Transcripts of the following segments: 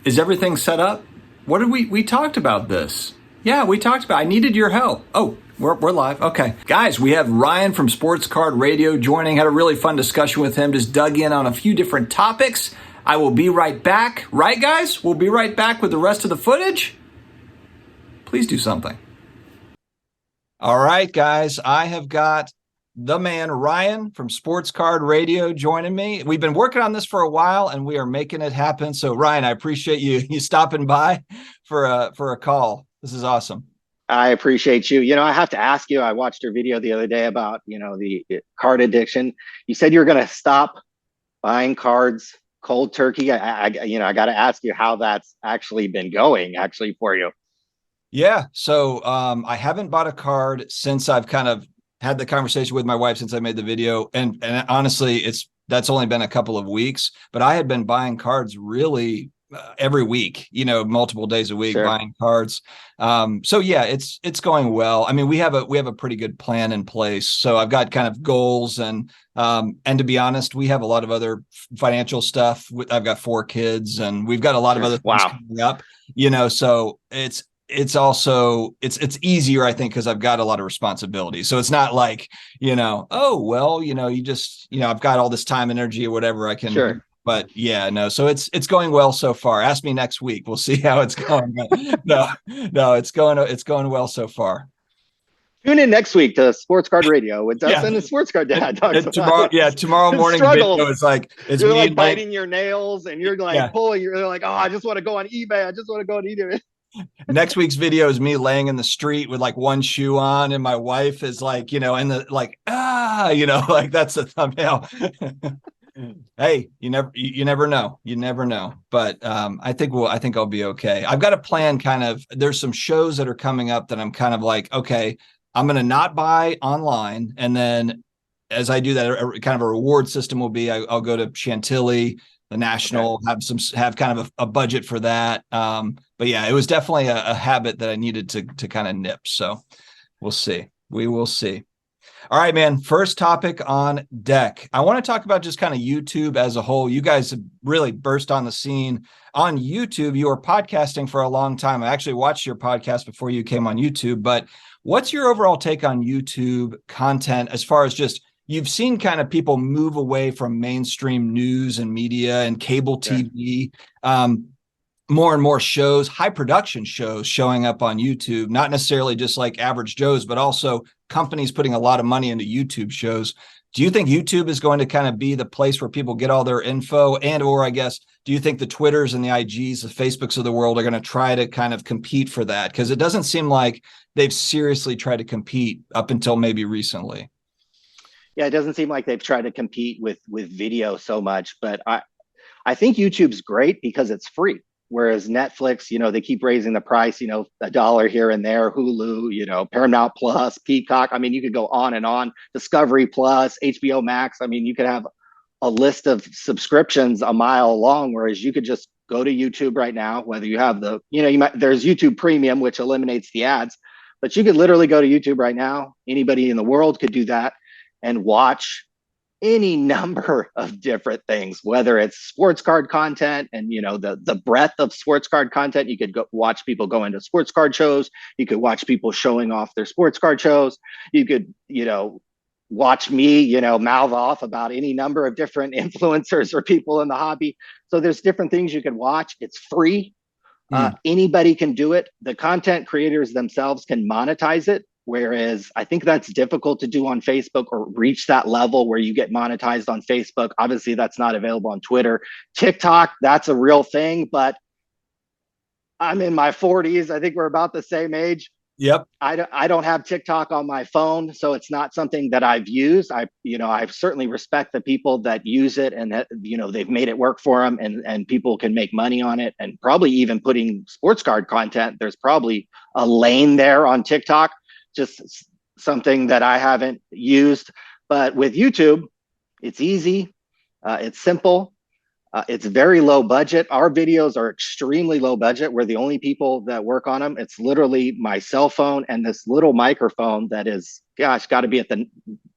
Is everything set up? What did we talked about this? Yeah, we talked about. I needed your help. Oh, we're live. Okay, guys, we have Ryan from Sports Card Radio joining. Had a really fun discussion with him. Just dug in on a few different topics. I will be right back. Right, guys? We'll be right back with the rest of the footage. Please do something. All right, guys. I have got the man Ryan from Sports Card Radio joining me. We've been working on this for a while, and we are making it happen. So, Ryan, I appreciate you stopping by for a call. This is awesome. I appreciate you. I have to ask you. I watched your video the other day about the card addiction. You said you were going to stop buying cards cold turkey. I got to ask you how that's actually been going for you. Yeah. So I haven't bought a card since I've kind of had the conversation with my wife since I made the video. And honestly, that's only been a couple of weeks, but I had been buying cards really every week, multiple days a week. Sure. Buying cards. So yeah, it's going well. I mean, we have a pretty good plan in place. So I've got kind of goals and to be honest, we have a lot of other financial stuff. I've got 4 kids and we've got a lot of other things coming up, so it's also it's easier, I think, because I've got a lot of responsibility. So it's not like, oh, well, you just, I've got all this time, energy or whatever I can. Sure. But yeah, no. So it's going well so far. Ask me next week. We'll see how it's going. no, it's going well so far. Tune in next week to Sports Card Radio with Dustin and Sports Card Dad. Tomorrow morning video is like you're like biting your nails and you're like pulling. You're like, oh, I just want to go on eBay. I just want to go on eBay. Next week's video is me laying in the street with like one shoe on, and my wife is like, in the like, like that's a thumbnail. Hey, you never know. But I think I'll be okay. I've got a plan. Kind of, there's some shows that are coming up that I'm kind of like, okay, I'm gonna not buy online, and then as I do that, kind of a reward system will be I'll go to Chantilly, the National, have kind of a budget for that. But yeah, it was definitely a habit that I needed to kind of nip. So we'll see. We will see. All right, man. First topic on deck. I want to talk about just kind of YouTube as a whole. You guys have really burst on the scene on YouTube. You were podcasting for a long time. I actually watched your podcast before you came on YouTube. But what's your overall take on YouTube content as far as just you've seen kind of people move away from mainstream news and media and cable TV, more and more shows, high production shows showing up on YouTube, not necessarily just like average Joes, but also companies putting a lot of money into YouTube shows. Do you think YouTube is going to kind of be the place where people get all their info or I guess, do you think the Twitters and the IGs, the Facebooks of the world are going to try to kind of compete for that? Because it doesn't seem like they've seriously tried to compete up until maybe recently. Yeah, it doesn't seem like they've tried to compete with video so much, but I think YouTube's great because it's free. Whereas Netflix, they keep raising the price, $1 here and there, Hulu, Paramount Plus, Peacock. I mean, you could go on and on. Discovery Plus, HBO Max. I mean, you could have a list of subscriptions a mile long, whereas you could just go to YouTube right now, whether you have there's YouTube Premium, which eliminates the ads, but you could literally go to YouTube right now. Anybody in the world could do that and watch any number of different things, whether it's sports card content and the breadth of sports card content. You could go watch people go into sports card shows. You could watch people showing off their sports card shows. You could watch me mouth off about any number of different influencers or people in the hobby. So there's different things you can watch. It's free. Anybody can do it. The content creators themselves can monetize it. Whereas I think that's difficult to do on Facebook or reach that level where you get monetized on Facebook. Obviously, that's not available on Twitter. TikTok, that's a real thing, but I'm in my 40s. I think we're about the same age. Yep. I don't have TikTok on my phone, so it's not something that I've used. I certainly respect the people that use it and that, they've made it work for them and people can make money on it, and probably even putting sports card content. There's probably a lane there on TikTok. Just something that I haven't used. But with YouTube, it's easy, it's simple, it's very low budget. Our videos are extremely low budget. We're the only people that work on them. It's literally my cell phone and this little microphone that is, got to be at the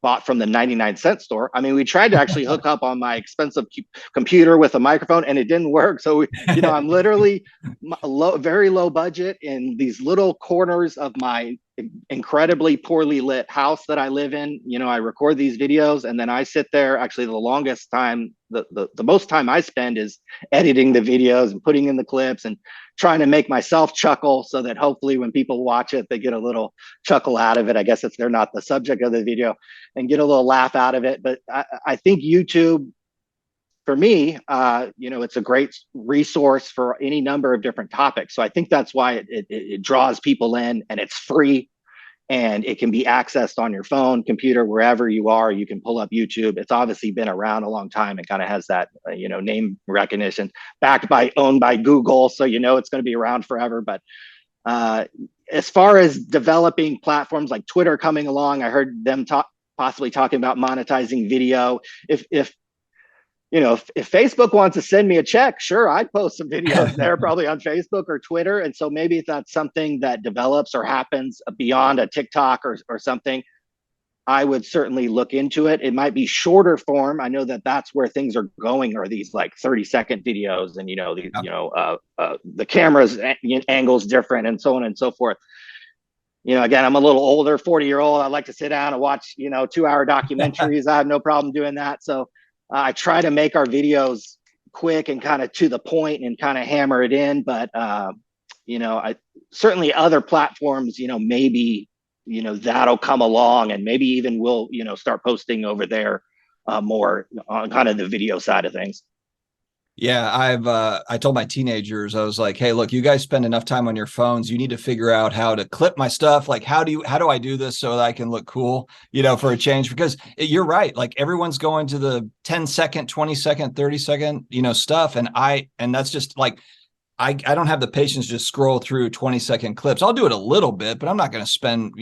bought from the 99-cent store. I mean, we tried to actually hook up on my expensive computer with a microphone and it didn't work. So, I'm literally very low budget in these little corners of my incredibly poorly lit house that I live in. I record these videos and then I sit there. Actually, the longest time, the most time I spend is editing the videos and putting in the clips and trying to make myself chuckle so that hopefully when people watch it, they get a little chuckle out of it. I guess if they're not the subject of the video, and get a little laugh out of it. But I think YouTube, for me, it's a great resource for any number of different topics. So I think that's why it draws people in, and it's free, and it can be accessed on your phone, computer, wherever you are. You can pull up YouTube. It's obviously been around a long time. It kind of has that, name recognition, owned by Google. So, it's going to be around forever. But as far as developing platforms like Twitter coming along, I heard them possibly talking about monetizing video. If Facebook wants to send me a check, sure, I'd post some videos there, probably on Facebook or Twitter. And so maybe if that's something that develops or happens beyond a TikTok or something, I would certainly look into it. It might be shorter form. I know that that's where things are going, are these like 30-second videos, and the camera's angles different, and so on and so forth. Again, I'm a little older, 40-year-old. I like to sit down and watch 2-hour documentaries. I have no problem doing that. So I try to make our videos quick and kind of to the point and kind of hammer it in. But I certainly other platforms, maybe that'll come along, and maybe even we'll start posting over there more on kind of the video side of things. Yeah, I told my teenagers, I was like, hey, look, you guys spend enough time on your phones. You need to figure out how to clip my stuff. Like, how do I do this so that I can look cool, for a change? Because you're right. Like, everyone's going to the 10-second, 20-second, 30-second, stuff. And that's just like, I don't have the patience to just scroll through 20-second clips. I'll do it a little bit, but I'm not going to spend,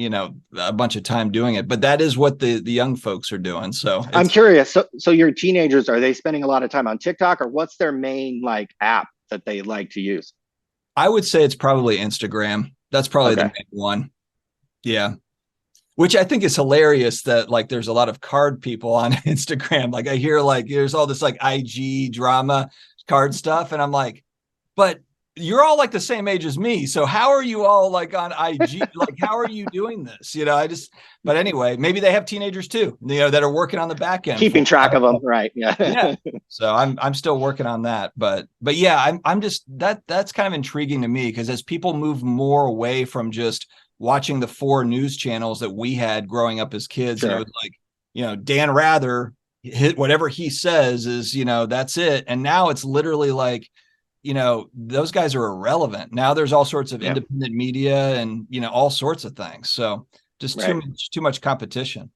a bunch of time doing it. But that is what the young folks are doing. So I'm curious. So your teenagers, are they spending a lot of time on TikTok, or what's their main app that they like to use? I would say it's probably Instagram. That's probably the main one. Yeah. Which I think is hilarious that there's a lot of card people on Instagram. Like, I hear there's all this IG drama card stuff. And I'm like, but you're all the same age as me. So how are you all on IG? How are you doing this? But anyway, maybe they have teenagers too, that are working on the back end. Keeping track of them. Right. Yeah. Yeah. So I'm still working on that, but yeah, I'm just, that's kind of intriguing to me, because as people move more away from just watching the 4 news channels that we had growing up as kids, sure. And it was Dan Rather hit whatever he says is, that's it. And now it's literally those guys are irrelevant. Now there's all sorts of independent media and, all sorts of things. So just too much competition.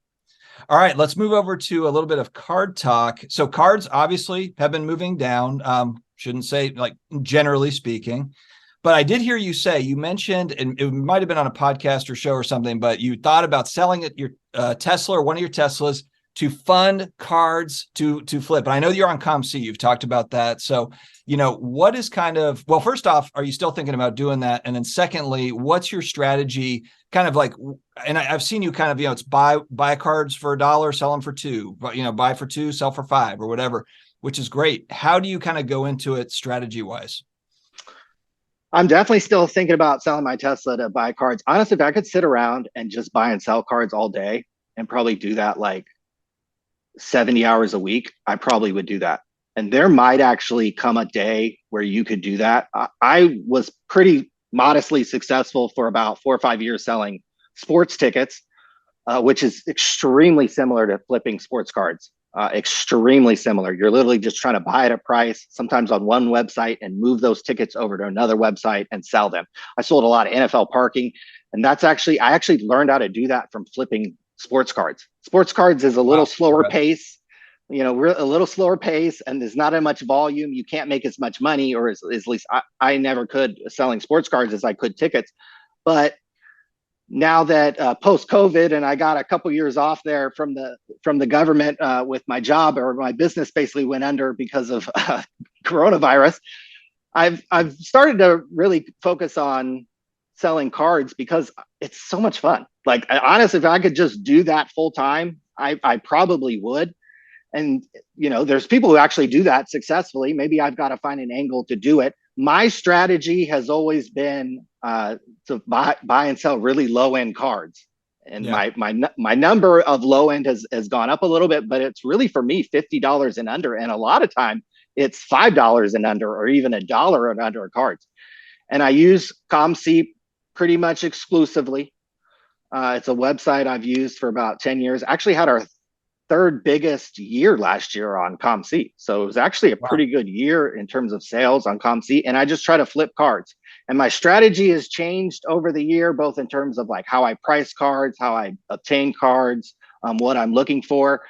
All right, let's move over to a little bit of card talk. So cards obviously have been moving down. Shouldn't say generally speaking, but I did hear you say, you mentioned, and it might've been on a podcast or show or something, but you thought about selling it, your Tesla or one of your Teslas, to fund cards to flip. And I know you're on ComC, you've talked about that. So, what is first off, are you still thinking about doing that? And then secondly, what's your strategy and I've seen you it's buy cards for $1, sell them for $2, but buy for $2, sell for $5 or whatever, which is great. How do you go into it strategy wise? I'm definitely still thinking about selling my Tesla to buy cards. Honestly, if I could sit around and just buy and sell cards all day and probably do that 70 hours a week, I probably would do that. And there might actually come a day where you could do that. I was pretty modestly successful for about 4 or 5 years selling sports tickets, which is extremely similar to flipping sports cards. Extremely similar. You're literally just trying to buy at a price, sometimes on one website, and move those tickets over to another website and sell them. I sold a lot of NFL parking, and I actually learned how to do that from flipping sports cards. Sports cards is a little slower pace, a little slower pace, and there's not as much volume. You can't make as much money, or at least I never could, selling sports cards as I could tickets. But now that post-COVID, and I got a couple years off there from the government with my job, or my business basically went under because of coronavirus, I've started to really focus on selling cards because it's so much fun. Honestly, if I could just do that full time I probably would. And, there's people who actually do that successfully. Maybe I've got to find an angle to do it. My strategy has always been to buy and sell really low end cards. And Yeah. my number of low end has gone up a little bit, but it's really for me $50 and under. And a lot of time it's $5 and under, or even $1 and under cards. And I use ComC pretty much exclusively. It's a website I've used for about 10 years. Actually had our third biggest year last year on ComC. So it was actually a Wow. pretty good year in terms of sales on ComC. And I just try to flip cards. And my strategy has changed over the year, both in terms of like how I price cards, how I obtain cards, what I'm looking for.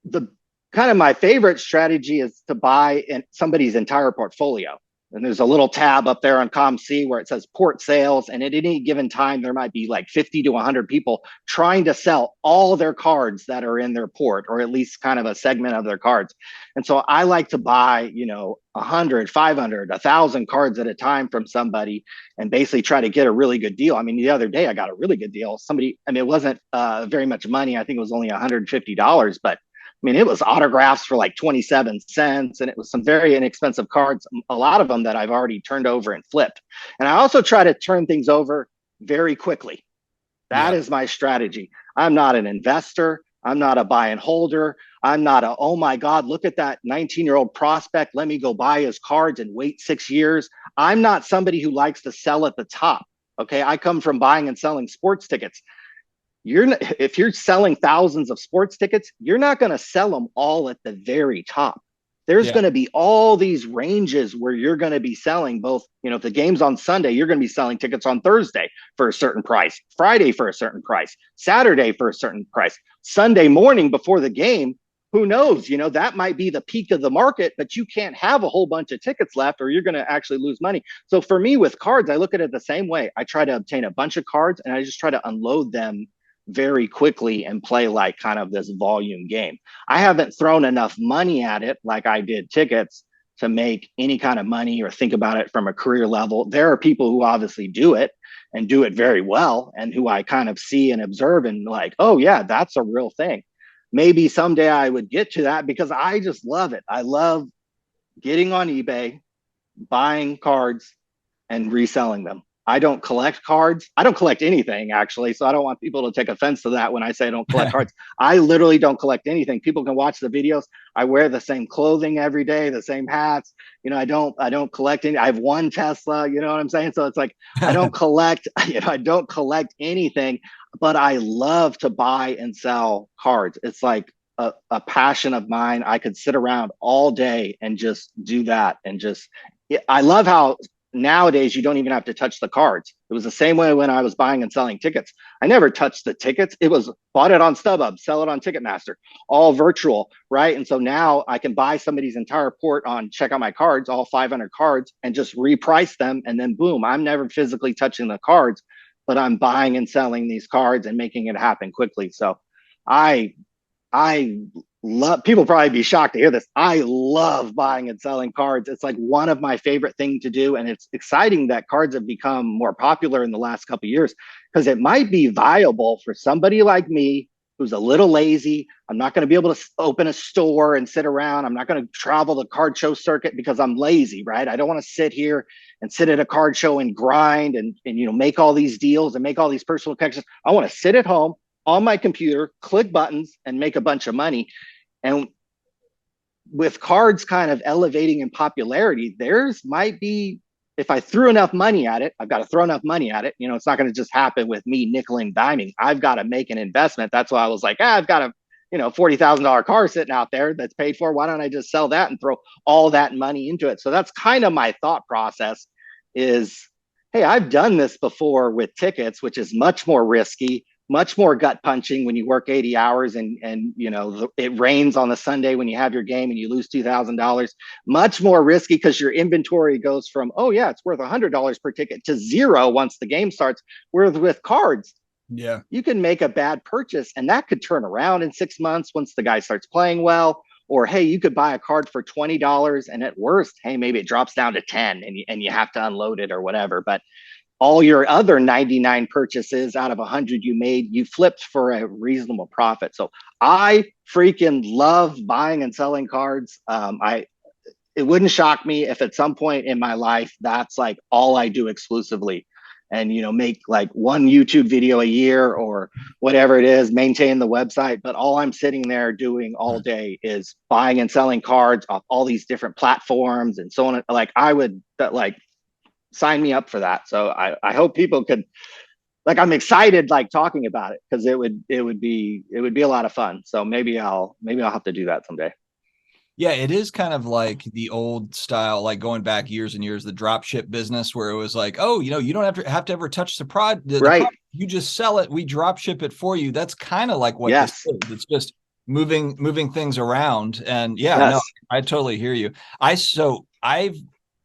The kind of my favorite strategy is to buy in somebody's entire portfolio. And there's a little tab up there on ComC where it says port sales. And at any given time, there might be like 50 to 100 people trying to sell all their cards that are in their port, or at least kind of a segment of their cards. And so I like to buy, 100, 500, 1,000 cards at a time from somebody and basically try to get a really good deal. I mean, the other day I got a really good deal. It wasn't very much money. I think it was only $150, but it was autographs for like 27 cents, and it was some very inexpensive cards, a lot of them that I've already turned over and flipped. And I also try to turn things over very quickly. That Yeah. is my strategy. I'm not an investor. I'm not a buy and holder. I'm not oh my God, look at that 19-year-old prospect. Let me go buy his cards and wait 6 years. I'm not somebody who likes to sell at the top. Okay. I come from buying and selling sports tickets. If you're selling thousands of sports tickets, you're not going to sell them all at the very top. There's Yeah. going to be all these ranges where you're going to be selling both, if the game's on Sunday, you're going to be selling tickets on Thursday for a certain price, Friday for a certain price, Saturday for a certain price, Sunday morning before the game. Who knows? That might be the peak of the market, but you can't have a whole bunch of tickets left or you're going to actually lose money. So for me with cards, I look at it the same way. I try to obtain a bunch of cards and I just try to unload them very quickly and play like kind of this volume game. I haven't thrown enough money at it like I did tickets to make any kind of money or think about it from a career level. There are people who obviously do it and do it very well and who I kind of see and observe and like, oh yeah, that's a real thing. Maybe someday I would get to that because I just love it. I love getting on eBay, buying cards and reselling them. I don't collect cards. I don't collect anything actually. So I don't want people to take offense to that when I say I don't collect cards. I literally don't collect anything. People can watch the videos. I wear the same clothing every day, the same hats. I don't collect any. I have one Tesla, you know what I'm saying? So it's like I don't collect, I don't collect anything, but I love to buy and sell cards. It's like a passion of mine. I could sit around all day and just do that and just I love how nowadays you don't even have to touch the cards. It was the same way when I was buying and selling tickets. I never touched the tickets. It was bought it on StubHub, sell it on Ticketmaster, all virtual, right? And so now I can buy somebody's entire port on check out my cards, all 500 cards, and just reprice them. And then boom, I'm never physically touching the cards, but I'm buying and selling these cards and making it happen quickly. So I I love, people probably be shocked to hear this. I love buying and selling cards. It's like one of my favorite things to do. And it's exciting that cards have become more popular in the last couple of years because it might be viable for somebody like me who's a little lazy. I'm not going to be able to open a store and sit around. I'm not going to travel the card show circuit because I'm lazy, right? I don't want to sit here and sit at a card show and grind and make all these deals and make all these personal connections. I want to sit at home on my computer, click buttons, and make a bunch of money. And with cards kind of elevating in popularity, theirs might be, if I threw enough money at it, I've got to throw enough money at it. It's not going to just happen with me nickel and diming. I've got to make an investment. That's why I was like, I've got a $40,000 car sitting out there that's paid for. Why don't I just sell that and throw all that money into it? So that's kind of my thought process is, hey, I've done this before with tickets, which is much more risky, much more gut punching when you work 80 hours and it rains on the Sunday when you have your game and you lose $2,000. Much more risky because your inventory goes from, oh yeah, it's worth $100 per ticket to zero once the game starts. Whereas with cards, yeah, you can make a bad purchase and that could turn around in 6 months once the guy starts playing well. Or hey, you could buy a card for $20 and at worst, hey, maybe it drops down to 10 and you have to unload it or whatever. But all your other 99 purchases out of 100 you made, you flipped for a reasonable profit. So I freaking love buying and selling cards. It wouldn't shock me if at some point in my life that's like all I do exclusively, and make like one YouTube video a year or whatever it is, maintain the website, but all I'm sitting there doing all day is buying and selling cards off all these different platforms and so on. Like I would like sign me up for that. So I hope people could, like, I'm excited like talking about it because it would be a lot of fun. So maybe I'll have to do that someday. Yeah, it is kind of like the old style, like going back years and years, the drop ship business where it was like, oh, you don't have to ever touch the Right. product. You just sell it. We drop ship it for you. That's kind of like what this Yes. is. It's just moving things around. And yeah, no, Yes. I totally hear you. I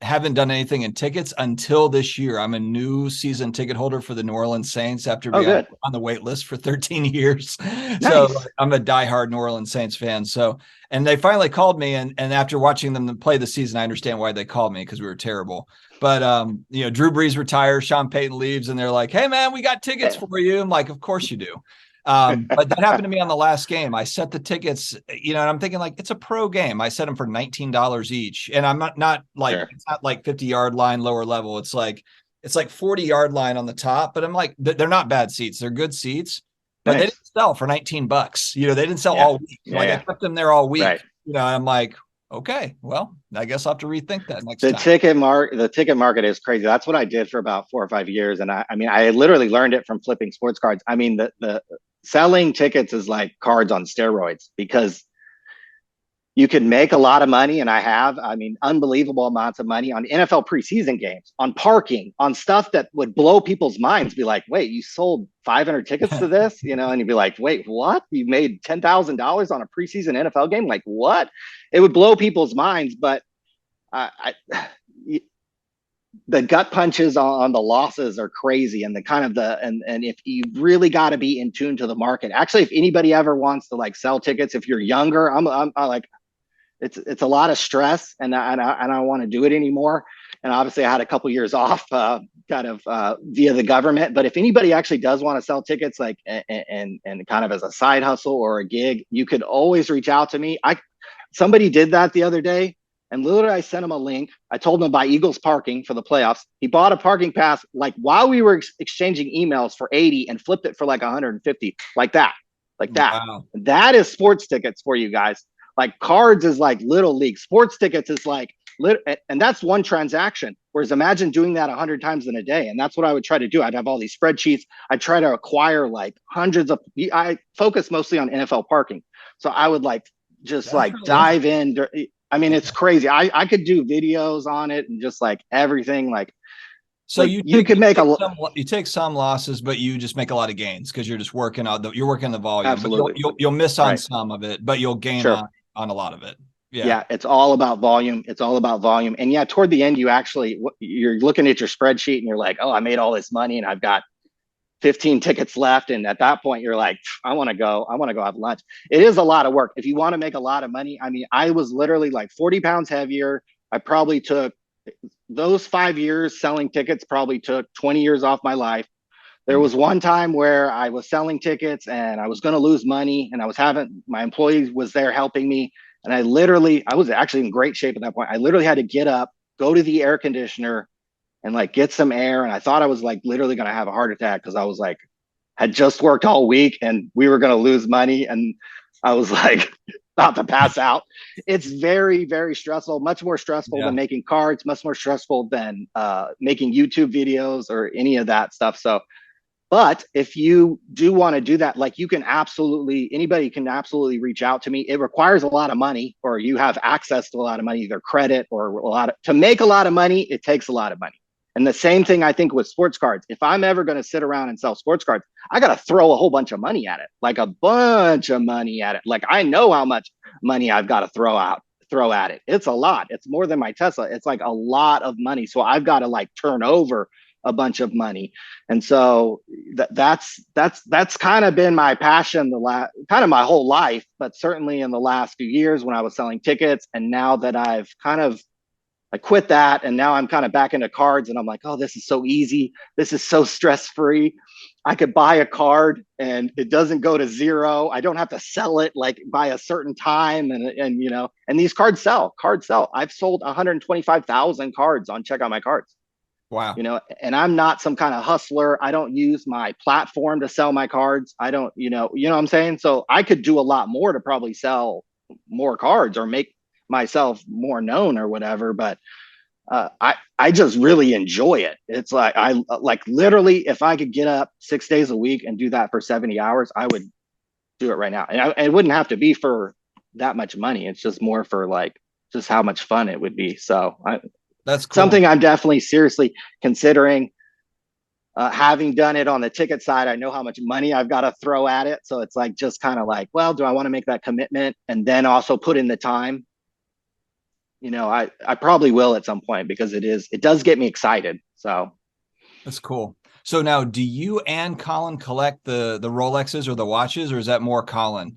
haven't done anything in tickets until this year. I'm a new season ticket holder for the New Orleans Saints after Oh, being good. on the wait list for 13 years. So Nice. I'm a diehard New Orleans Saints fan. So, and they finally called me, and after watching them play the season, I understand why they called me because we were terrible. But Drew Brees retires, Sean Payton leaves, and they're like, "Hey man, we got tickets for you." I'm like, "Of course you do." But that happened to me on the last game. I set the tickets, and I'm thinking like it's a pro game. I set them for $19 each, and I'm not like Sure. it's not like 50-yard line lower level. It's like 40-yard line on the top. But I'm like, they're not bad seats. They're good seats, but they didn't Nice. sell for $19. They didn't sell Yeah. all week. Yeah. Like I Yeah. kept them there all week. Right. And I'm like, okay, well, I guess I'll have to rethink that next The time. ticket market is crazy. That's what I did for about 4 or 5 years. And I mean, I literally learned it from flipping sports cards. I mean, the selling tickets is like cards on steroids because you can make a lot of money. And I mean, unbelievable amounts of money on NFL preseason games, on parking, on stuff that would blow people's minds. Be like, wait, you sold 500 tickets to this, and you'd be like, wait, what? You made $10,000 on a preseason NFL game? Like, what? It would blow people's minds. But the gut punches on the losses are crazy, and the kind of and if you really got to be in tune to the market. Actually, if anybody ever wants to like sell tickets, if you're younger, I'm like, it's a lot of stress, and I don't want to do it anymore. And obviously, I had a couple years off, kind of via the government. But if anybody actually does want to sell tickets, like and kind of as a side hustle or a gig, you could always reach out to me. Somebody did that the other day, and literally I sent him a link. I told him to buy Eagles parking for the playoffs. He bought a parking pass like while we were exchanging emails for 80 and flipped it for like 150, like that, like that. Wow. That is sports tickets for you guys. Like cards is like little league. Sports tickets is like, and that's one transaction. Whereas imagine doing that 100 times in a day. And that's what I would try to do. I'd have all these spreadsheets. I'd try to acquire like hundreds of, I focus mostly on NFL parking. So I would like just That's like really dive interesting. in. I mean, it's crazy. I could do videos on it and just like everything. So Like you could make you take some losses, but you just make a lot of gains because you're just working on you're working the volume, but absolutely you'll miss on right. some of it, but you'll gain Sure. on a lot of it. Yeah. Yeah, it's all about volume. It's all about volume. And yeah, toward the end, you're looking at your spreadsheet and you're like, oh, I made all this money and I've got 15 tickets left. And at that point, you're like, I want to go. I want to go have lunch. It is a lot of work. If you want to make a lot of money, I mean, I was literally like 40 pounds heavier. I probably took those 5 years selling tickets, probably took 20 years off my life. There was one time where I was selling tickets and I was going to lose money, and my employee was there helping me. And I was actually in great shape at that point. I literally had to get up, go to the air conditioner and like get some air. And I thought I was like literally going to have a heart attack because I was like, had just worked all week and we were going to lose money. And I was like about to pass out. It's very, very stressful, much more stressful Yeah. than making cards, much more stressful than making YouTube videos or any of that stuff. So but if you do want to do that, like anybody can absolutely reach out to me. It requires a lot of money, or you have access to a lot of money, either credit or to make a lot of money, it takes a lot of money. And the same thing I think with sports cards. If I'm ever going to sit around and sell sports cards, I got to throw a whole bunch of money at it, like a bunch of money at it. Like I know how much money I've got to throw at it. It's a lot. It's more than my Tesla. It's like a lot of money. So I've got to like turn over a bunch of money. And so that's kind of been my passion kind of my whole life, but certainly in the last few years when I was selling tickets, and now that I've kind of I quit that, and now I'm kind of back into cards, and I'm like, oh, this is so easy. This is so stress free. I could buy a card and it doesn't go to zero. I don't have to sell it like by a certain time, and you know, and these cards sell. Cards sell. I've sold 125,000 cards on Check Out My Cards. Wow. You know, and I'm not some kind of hustler. I don't use my platform to sell my cards. I don't, you know what I'm saying? So I could do a lot more to probably sell more cards or make myself more known or whatever. But I just really enjoy it. It's like I like literally if I could get up 6 days a week and do that for 70 hours, I would do it right now. And it wouldn't have to be for that much money. It's just more for like just how much fun it would be. So That's cool. something I'm definitely seriously considering. Having done it on the ticket side, I know how much money I've got to throw at it. So it's like just kind of like, well, do I want to make that commitment and then also put in the time? You know, I probably will at some point because it does get me excited. So That's cool. So now, do you and Colin collect the Rolexes or the watches, or is that more Colin?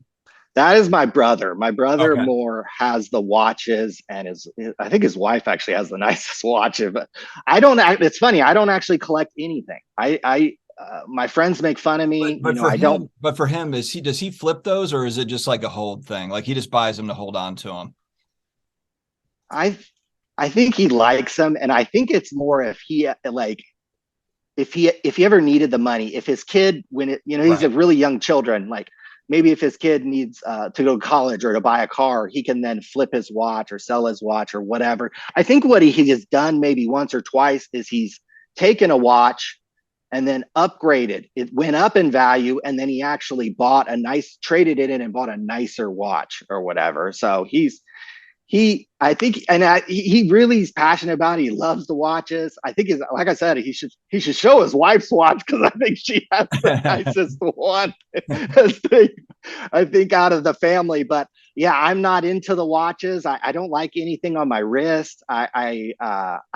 that is my brother. My brother Okay. more has the watches, and I think his wife actually has the nicest watch. But I don't. It's funny. I don't actually collect anything. My friends make fun of But me. You but know, for I don't. him, does he flip those, or is it just like a hold thing? Like he just buys them to hold on to them? I I think he likes them, and I think it's more if he like if he ever needed the money, if his kid when it he's a Right. really young children, like maybe if his kid needs to go to college or to buy a car, he can then flip his watch or sell his watch or whatever. I think what he has done maybe once or twice is he's taken a watch and then upgraded. It went up in value, and then he actually bought a nice, traded it in and bought a nicer watch or whatever. So I think, and he really is passionate about it. He loves the watches. I think, like I said, he should show his wife's watch because I think she has the nicest one. I think out of the family, but yeah, I'm not into the watches. I don't like anything on my wrist. I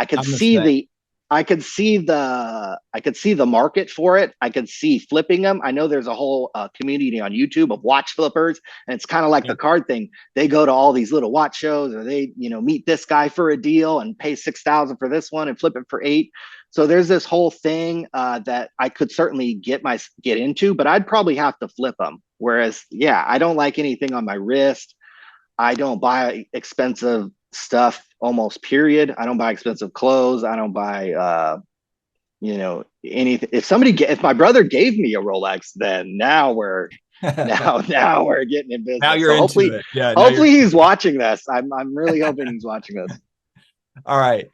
could I'm the see same. I could see the market for it. I could see flipping them. I know there's a whole community on YouTube of watch flippers, and it's kind of like Yeah. the card thing. They go to all these little watch shows, or they meet this guy for a deal and pay 6,000 for this one and flip it for 8. So there's this whole thing that I could certainly get into, but I'd probably have to flip them. Whereas, yeah, I don't like anything on my wrist. I don't buy expensive stuff almost period. I don't buy expensive clothes. I don't buy anything. If my brother gave me a Rolex, then now we're getting in Now business. you're So into it. Yeah. Now you're hopefully he's watching this. I'm really hoping he's watching this. all right.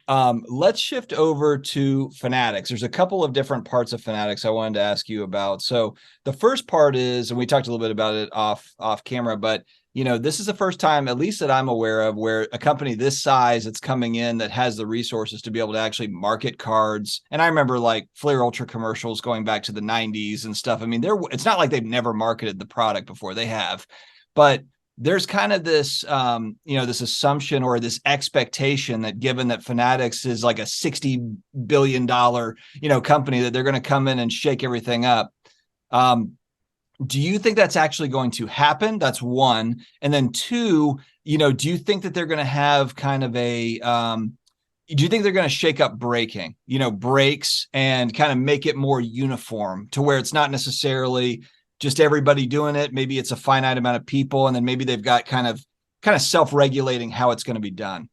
Let's shift over to Fanatics. There's a couple of different parts of Fanatics I wanted to ask you about. So the first part is, and we talked a little bit about it off camera, but this is the first time, at least that I'm aware of, where a company this size that's coming in that has the resources to be able to actually market cards. And I remember like Flair Ultra commercials going back to the 90s and stuff. I mean, it's not like they've never marketed the product before. They have, but there's kind of this this assumption or this expectation that given that Fanatics is like a $60 billion company, that they're going to come in and shake everything up. Do you think that's actually going to happen? That's one. And then two, do you think that they're going to have kind of a do you think they're going to shake up braking, brakes, and kind of make it more uniform to where it's not necessarily just everybody doing it? Maybe it's a finite amount of people, and then maybe they've got kind of self-regulating how it's going to be done.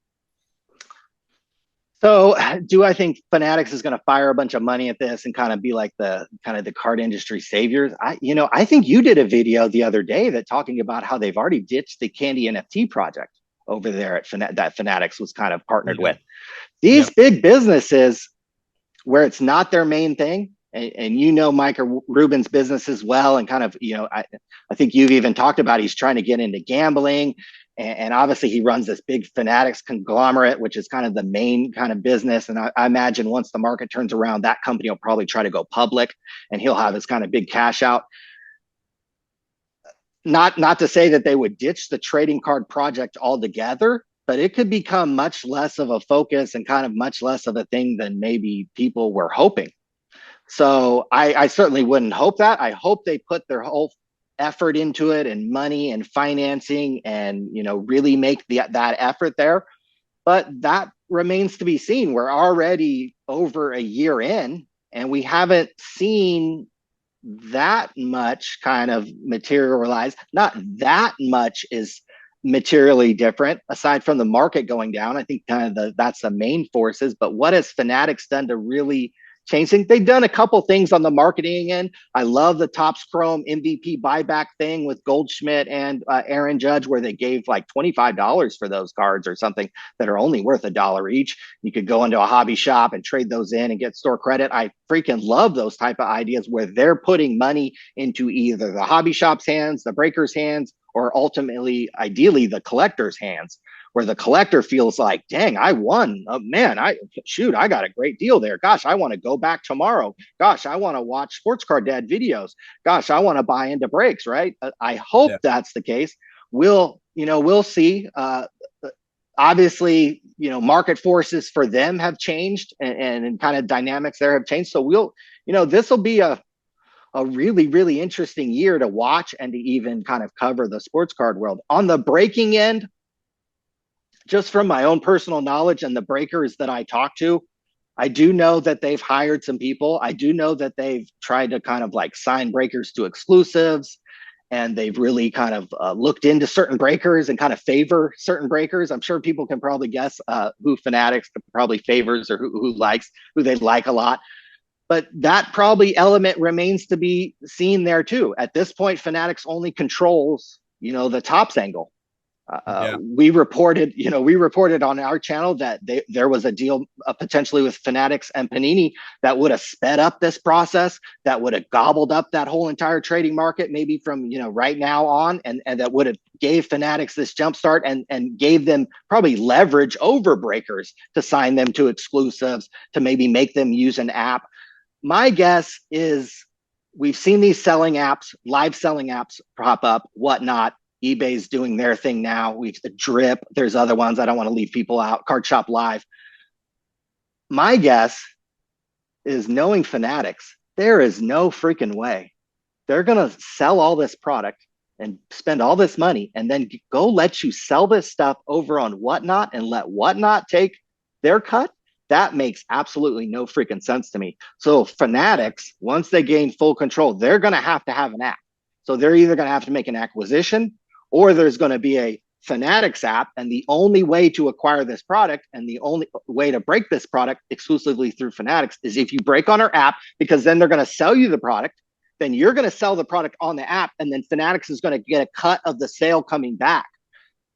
So, do I think Fanatics is going to fire a bunch of money at this and kind of be like the card industry saviors? I think you did a video the other day that talking about how they've already ditched the Candy NFT project over there at that Fanatics was kind of partnered Yeah. with. These Yep. big businesses where it's not their main thing, and Micah Rubin's business as well, and kind of I think you've even talked about he's trying to get into gambling, and obviously he runs this big Fanatics conglomerate, which is kind of the main kind of business. And I imagine once the market turns around, that company will probably try to go public, and he'll have his kind of big cash out. Not to say that they would ditch the trading card project altogether, but it could become much less of a focus and kind of much less of a thing than maybe people were hoping. So I certainly wouldn't hope that. I hope they put their whole effort into it, and money and financing, and really make that effort there. But that remains to be seen. We're already over a year in, and we haven't seen that much kind of materialize. Not that much is materially different aside from the market going down. I think kind of that's the main forces. But what has Fanatics done to really change things? They've done a couple things on the marketing end. I love the Topps Chrome MVP buyback thing with Goldschmidt and Aaron Judge, where they gave like $25 for those cards or something that are only worth $1 each. You could go into a hobby shop and trade those in and get store credit. I freaking love those type of ideas where they're putting money into either the hobby shop's hands, the breaker's hands, or ultimately, ideally, the collector's hands, where the collector feels like, dang, I won. Oh, man, I got a great deal there. Gosh, I want to go back tomorrow. Gosh, I want to watch Sports Card Dad videos. Gosh, I want to buy into breaks, right? I hope that's the case. We'll see. Obviously, market forces for them have changed, and kind of dynamics there have changed. So this will be a really, really interesting year to watch and to even kind of cover the sports card world. On the breaking end, just from my own personal knowledge and the breakers that I talk to, I do know that they've hired some people. I do know that they've tried to kind of like sign breakers to exclusives, and they've really kind of looked into certain breakers and kind of favor certain breakers. I'm sure people can probably guess who Fanatics probably favors or who they like a lot. But that probably element remains to be seen there too. At this point, Fanatics only controls, the Topps angle. We reported on our channel that there was a deal potentially with Fanatics and Panini that would have sped up this process, that would have gobbled up that whole entire trading market, maybe from right now on, and that would have gave Fanatics this jumpstart and gave them probably leverage over breakers to sign them to exclusives, to maybe make them use an app. My guess is we've seen these selling apps, live selling apps pop up, whatnot. eBay's doing their thing now. We've Drip. There's other ones. I don't want to leave people out. Card Shop Live. My guess is, knowing Fanatics, there is no freaking way they're going to sell all this product and spend all this money and then go let you sell this stuff over on Whatnot and let Whatnot take their cut. That makes absolutely no freaking sense to me. So Fanatics, once they gain full control, they're going to have an app. So they're either going to have to make an acquisition, or there's going to be a Fanatics app. And the only way to acquire this product and the only way to break this product exclusively through Fanatics is if you break on our app, because then they're going to sell you the product. Then you're going to sell the product on the app, and then Fanatics is going to get a cut of the sale coming back.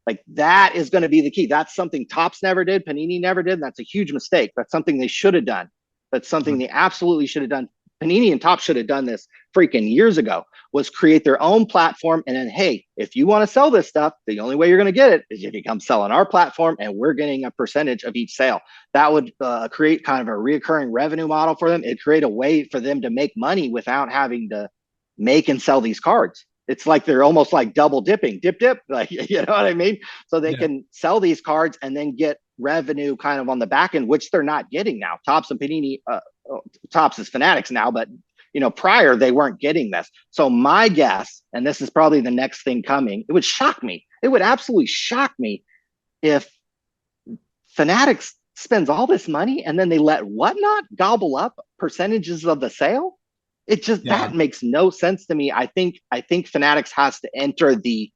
Like, that is going to be the key. That's something Topps never did, Panini never did. That's a huge mistake. That's something they should have done. That's something they absolutely should have done. Panini and Topps should have done this freaking years ago, was create their own platform. And then, hey, if you want to sell this stuff, the only way you're going to get it is if you come sell on our platform, and we're getting a percentage of each sale. That would create kind of a reoccurring revenue model for them. It'd create a way for them to make money without having to make and sell these cards. It's like they're almost like double dipping, dip, like, you know what I mean? So they can sell these cards and then get revenue kind of on the back end, which they're not getting now. Topps and Panini, Topps is Fanatics now, but prior they weren't getting this. So my guess, and this is probably the next thing coming, it would shock me. It would absolutely shock me if Fanatics spends all this money and then they let Whatnot gobble up percentages of the sale. It just that makes no sense to me. I think Fanatics has to enter the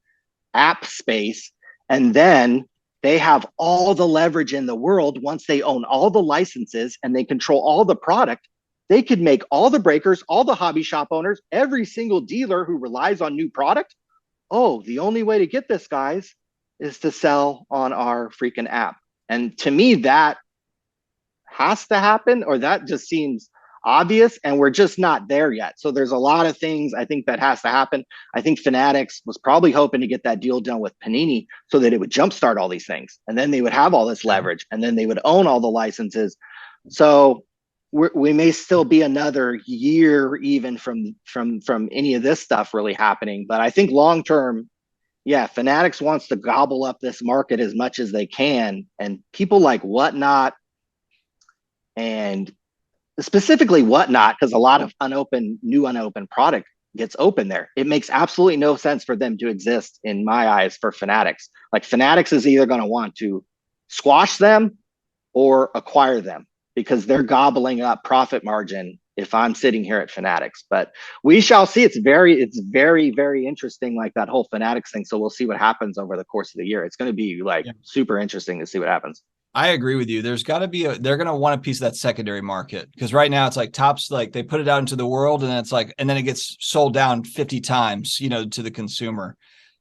app space, and then they have all the leverage in the world. Once they own all the licenses and they control all the product, they could make all the breakers, all the hobby shop owners, every single dealer who relies on new product. Oh, the only way to get this, guys, is to sell on our freaking app. And to me, that has to happen, or that just seems obvious, and we're just not there yet. So there's a lot of things I think that has to happen. I think Fanatics was probably hoping to get that deal done with Panini so that it would jumpstart all these things, and then they would have all this leverage, and then they would own all the licenses. So we may still be another year even from any of this stuff really happening. But I think long term, Fanatics wants to gobble up this market as much as they can, and people like Whatnot, and specifically Whatnot, because a lot of new unopened product gets open there. It makes absolutely no sense for them to exist in my eyes for Fanatics. Like, Fanatics is either going to want to squash them or acquire them because they're gobbling up profit margin if I'm sitting here at Fanatics. But we shall see. It's very, very interesting, like that whole Fanatics thing. So we'll see what happens over the course of the year. It's going to be like super interesting to see what happens. I agree with you. There's got to be they're going to want a piece of that secondary market because right now it's like Topps, like they put it out into the world and it's like, and then it gets sold down 50 times, to the consumer.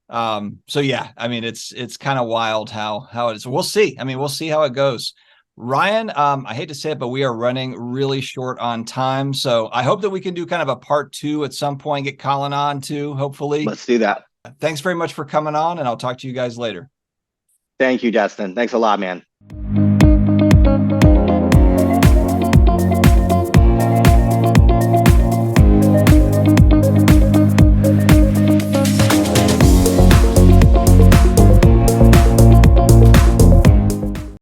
So yeah, I mean, it's kind of wild how it is. We'll see. I mean, we'll see how it goes. Ryan, I hate to say it, but we are running really short on time. So I hope that we can do kind of a part 2 at some point, get Colin on too, hopefully. Let's do that. Thanks very much for coming on, and I'll talk to you guys later. Thank you, Justin. Thanks a lot, man.